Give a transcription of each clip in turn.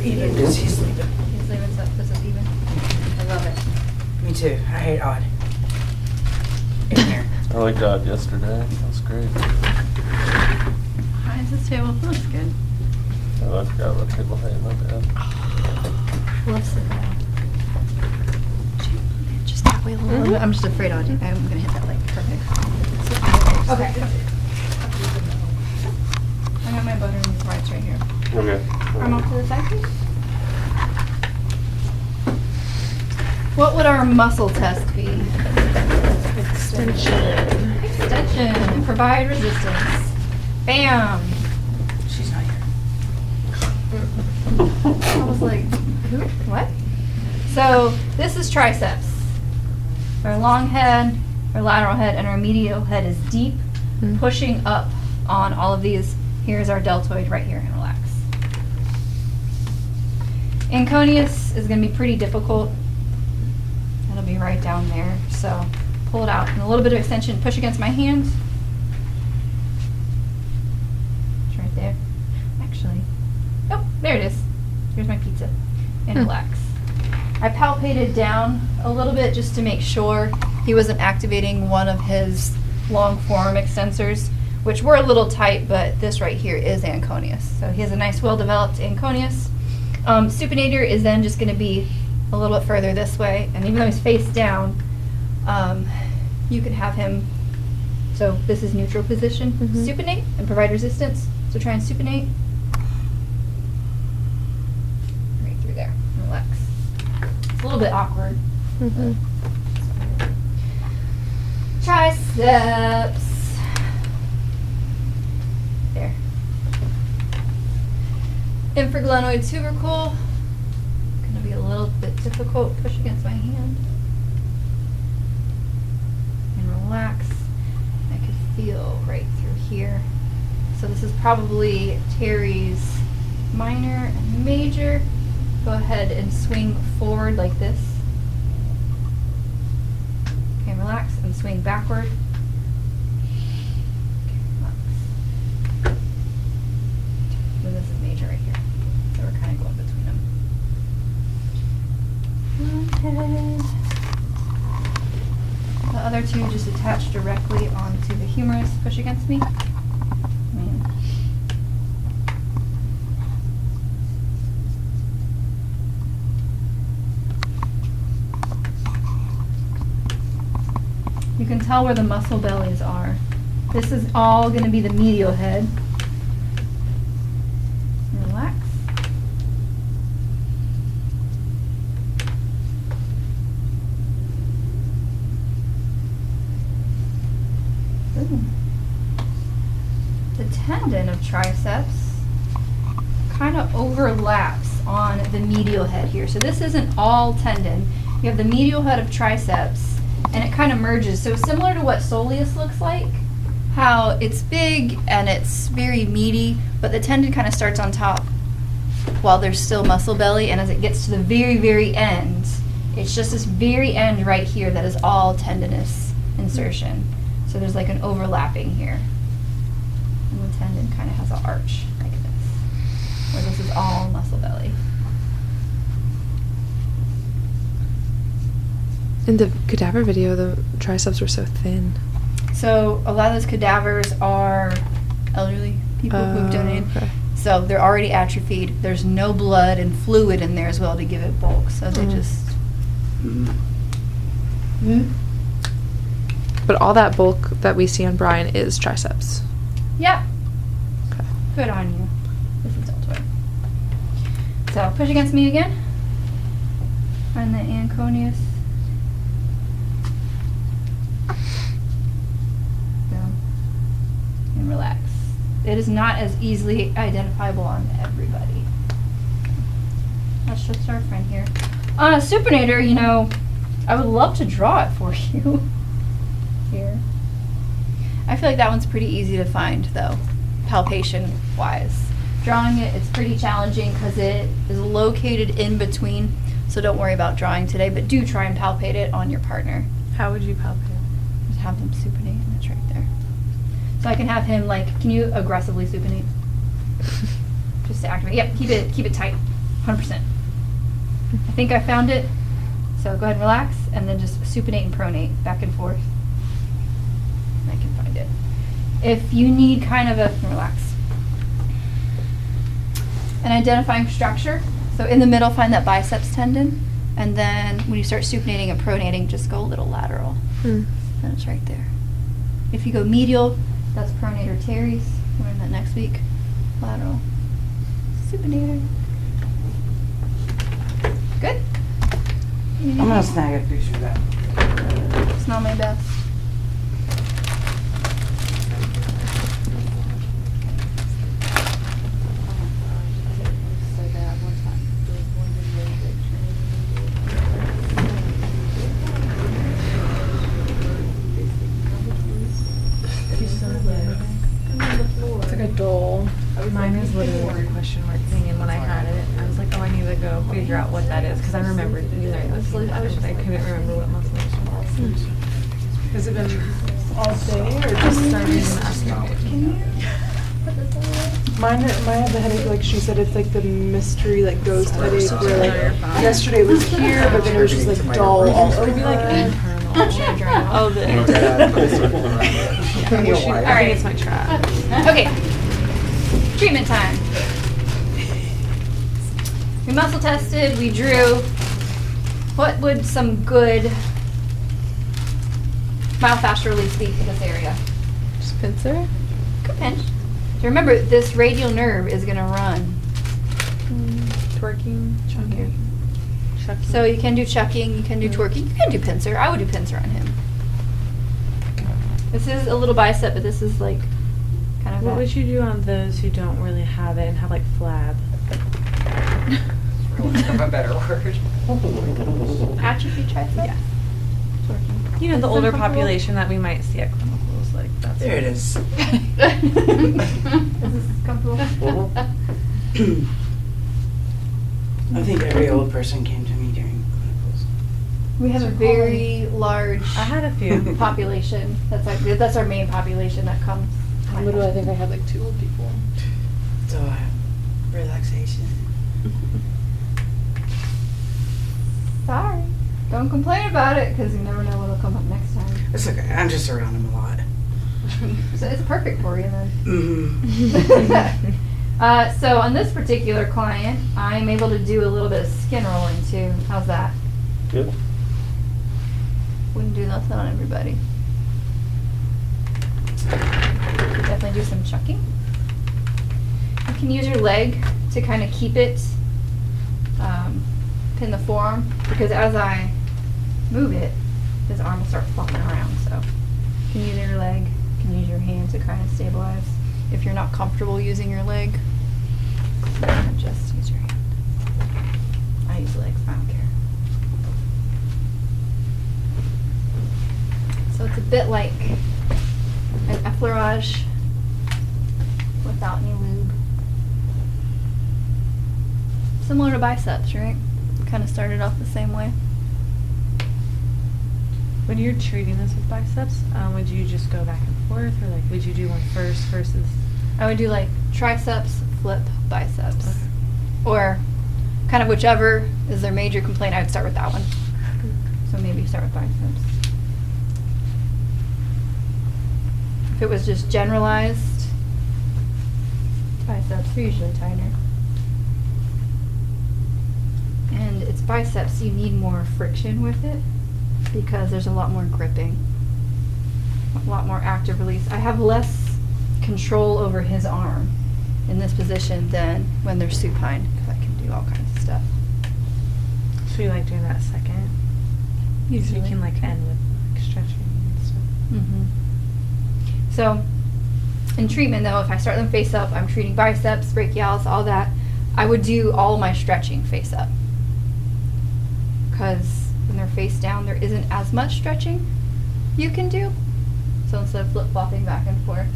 even. He's sleeping. He's leaving, so this is even. I love it. Me too. I hate odd. In here. I liked odd yesterday. That was great. How is this table? It looks good. Oh, I forgot about table height. My bad. Love sitting down. Just that way a little bit. I'm just afraid I'm gonna hit that leg. Perfect. Okay. I got my butter and these whites right here. Okay. Arm off to the side, please. What would our muscle test be? Extension. Extension. Provide resistance. Bam. She's not here. I was like, who? What? So this is triceps. Our long head, our lateral head, and our medial head is deep, pushing up on all of these. Here's our deltoid right here, and relax. Anconius is going to be pretty difficult. It'll be right down there. So pull it out and a little bit of extension. Push against my hand. It's right there. Actually, oh, there it is. Here's my pizza. And relax. I palpated down a little bit just to make sure he wasn't activating one of his long forearm extensors, which were a little tight, but this right here is anconius. So he has a nice, well-developed anconius. Supinator is then just going to be a little bit further this way, and even though he's face down, you can have him, so this is neutral position, supinate and provide resistance. So try and supinate. Right through there, relax. It's a little bit awkward. Triceps. There. Infraglenoid tubercle. Gonna be a little bit difficult. Push against my hand. And relax. I could feel right through here. So this is probably Terry's minor and major. Go ahead and swing forward like this. Okay, relax and swing backward. Okay, relax. So this is major right here. So we're kind of going between them. Okay. The other two just attach directly onto the humerus. Push against me. You can tell where the muscle bellies are. This is all going to be the medial head. Relax. Ooh. The tendon of triceps kind of overlaps on the medial head here. So this isn't all tendon. You have the medial head of triceps, and it kind of merges. So similar to what soleus looks like, how it's big and it's very meaty, but the tendon kind of starts on top while there's still muscle belly, and as it gets to the very, very end, it's just this very end right here that is all tendinous insertion. So there's like an overlapping here. And the tendon kind of has an arch like this, where this is all muscle belly. In the cadaver video, the triceps were so thin. So a lot of those cadavers are elderly people who've donated. Okay. So they're already atrophied. There's no blood and fluid in there as well to give it bulk. So they just... But all that bulk that we see on Brian is triceps. Yep. Okay. Good on you. This is deltoid. So push against me again. Find the anconius. And relax. It is not as easily identifiable on everybody. That's just our friend here. On a supinator, you know, I would love to draw it for you. Here. I feel like that one's pretty easy to find, though, palpation-wise. Drawing it, it's pretty challenging because it is located in between, so don't worry about drawing today, but do try and palpate it on your partner. How would you palpate? Just have them supinate, and it's right there. So I can have him, like, can you aggressively supinate? Just to activate. Yep, keep it tight. 100%. I think I found it. So go ahead and relax, and then just supinate and pronate back and forth. I can find it. If you need kind of a, relax. And identifying structure. So in the middle, find that biceps tendon. And then when you start supinating and pronating, just go a little lateral. And it's right there. If you go medial, that's pronator teres. We'll learn that next week. Lateral. Supinator. Good. I'm gonna snag a picture of that. It's not my best. It's like a dull. Mine was literally a question mark thing, and when I had it, I was like, oh, I need to go figure out what that is, because I remembered we learned this, but I couldn't remember what muscle was. Has it been all day or just Started in the afternoon. Mine had the headache, like she said, it's like the mystery, like ghost headache, where like yesterday it was here, but then it was just like dull all over. Maybe like internal. Oh, the. I think it's my trap. Okay. Treatment time. We muscle tested, we drew. What would some good myofascial release be for this area? Just pincer? Good pinch. So remember, this radial nerve is going to run. Twerking? Chucking. So you can do chucking, you can do twerking, you can do pincer. I would do pincer on him. This is a little bicep, but this is like kind of What a- would you do on those who don't really have it and have like flab? For lack of a better word. atrophy tricep? Yeah. Twerking. You know, the Is that older comfortable? population that we might see at clinicals, like that's. There it is. Is this comfortable? I think every old person came to me during clinicals. We have a very large I had a few. population. That's our main population that comes. Literally, I think I had like 2 old people. So relaxation. Sorry. Don't complain about it, because you never know what'll come up next time. It's okay. I'm just around him a lot. So it's perfect for you then. Mm-hmm. So on this particular client, I'm able to do a little bit of skin rolling too. How's that? Good. Wouldn't do nothing on everybody. Definitely do some chucking. You can use your leg to kind of keep it, pin the forearm, because as I move it, his arm will start flopping around. So you can use your leg, you can use your hand to kind of stabilize. If you're not comfortable using your leg, just use your hand. I use legs, I don't care. So it's a bit like an effleurage without any lube. Similar to biceps, right? Kind of started off the same way. When you're treating this with biceps, would you just go back and forth, or like would you do one first versus? I would do like triceps, flip, biceps. Okay. Or kind of whichever is their major complaint, I would start with that one. So maybe start with biceps. If it was just generalized, biceps are usually tighter. And it's biceps, you need more friction with it because there's a lot more gripping, a lot more active release. I have less control over his arm in this position than when they're supine, because I can do all kinds of stuff. So you like doing that second? Usually. So you can like end with like stretching and stuff. Mm-hmm. So, in treatment though, if I start them face up, I'm treating biceps, brachialis, all that. I would do all my stretching face up. Because when they're face down, there isn't as much stretching you can do. So instead of flip-flopping back and forth,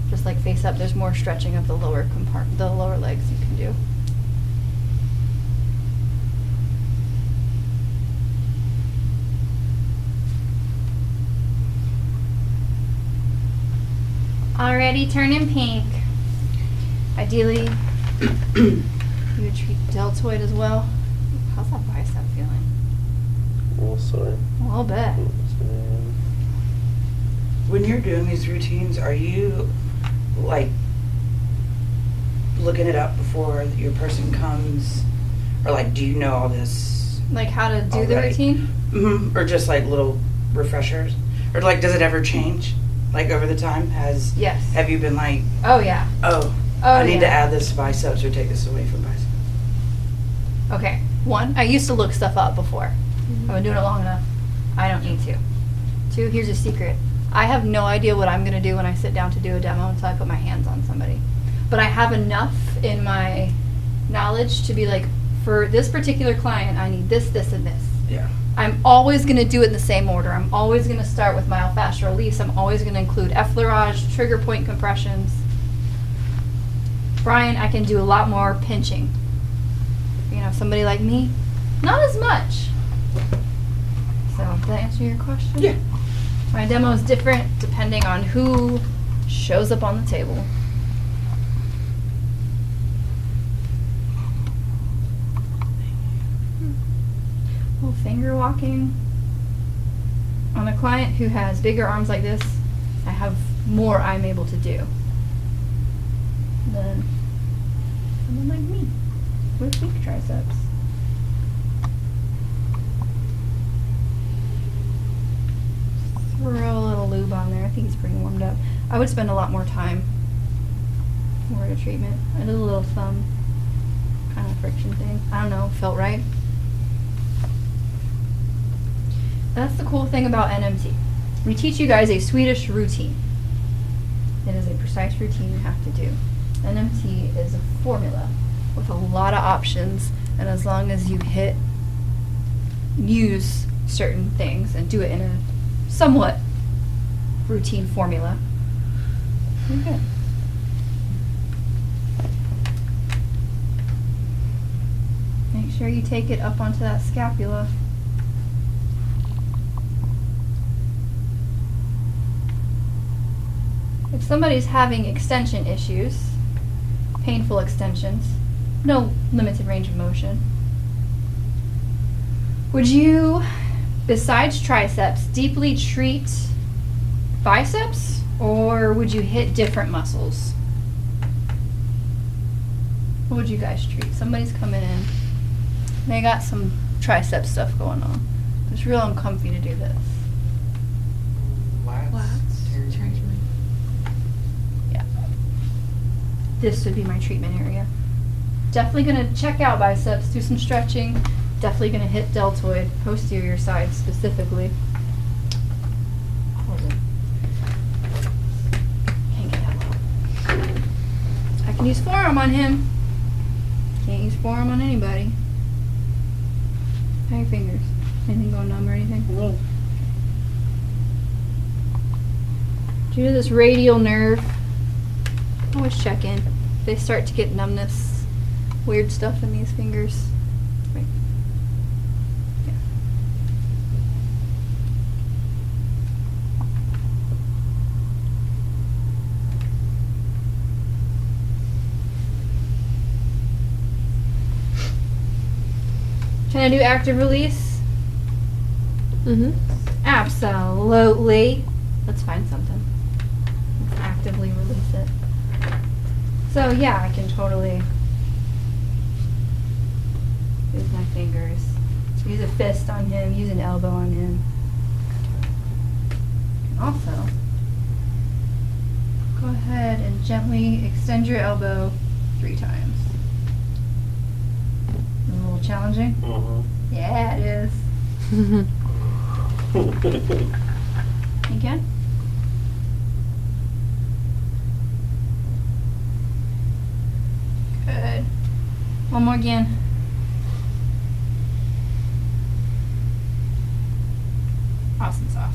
just like face up, there's more stretching of the lower the lower legs you can do. Already turning pink. Ideally, You would treat deltoid as well. How's that bicep feeling? A little sore. A little bit. When you're doing these routines, are you like looking it up before your person comes, or like do you know all this? Like how to do the already? routine? Mm-hmm. Or just like little refreshers, or like does it ever change? Like over the time, Yes. have you been like, Oh yeah. oh, Oh, I need to yeah. add this to biceps or take this away from biceps? Okay. One, I used to look stuff up before. I've been doing it long enough. I don't need to. Two, here's a secret. I have no idea what I'm going to do when I sit down to do a demo until I put my hands on somebody. But I have enough in my knowledge to be like, for this particular client, I need this, this, and this. Yeah. I'm always going to do it in the same order. I'm always going to start with myofascial release. I'm always going to include effleurage, trigger point compressions. Brian, I can do a lot more pinching. You know, somebody like me, not as much. So, did that answer your question? Yeah. My demo is different depending on who shows up on the table. Well, finger walking. On a client who has bigger arms like this, I have more I'm able to do than someone like me with weak triceps. Throw a little lube on there. I think he's pretty warmed up. I would spend a lot more time more at a treatment. I did a little thumb kind of friction thing. I don't know, felt right. That's the cool thing about NMT. We teach you guys a Swedish routine. It is a precise routine you have to do. NMT is a formula with a lot of options, and as long as you use certain things and do it in a somewhat routine formula, you're good. Make sure you take it up onto that scapula. If somebody's having extension issues, painful extensions, no limited range of motion, would you, besides triceps, deeply treat biceps, or would you hit different muscles? What would you guys treat? Somebody's coming in, they got some tricep stuff going on. It's real uncomfy to do this. Yeah. This would be my treatment area. Definitely gonna check out biceps, do some stretching. Definitely gonna hit deltoid, posterior side specifically. Hold it. Can't get elbow. I can use forearm on him. Can't use forearm on anybody. How are your fingers? Anything going numb or anything? No. Due to this radial nerve, always check in. If they start to get numbness, weird stuff in these fingers. Right. Yeah. Can I do active release? Mm-hmm. Absolutely. Let's find something. Let's actively release it. So yeah, I can totally use my fingers. Use a fist on him, use an elbow on him. And also, go ahead and gently extend your elbow 3 times. A little challenging? Yeah, it is. Again. Good. One more again. Awesome sauce.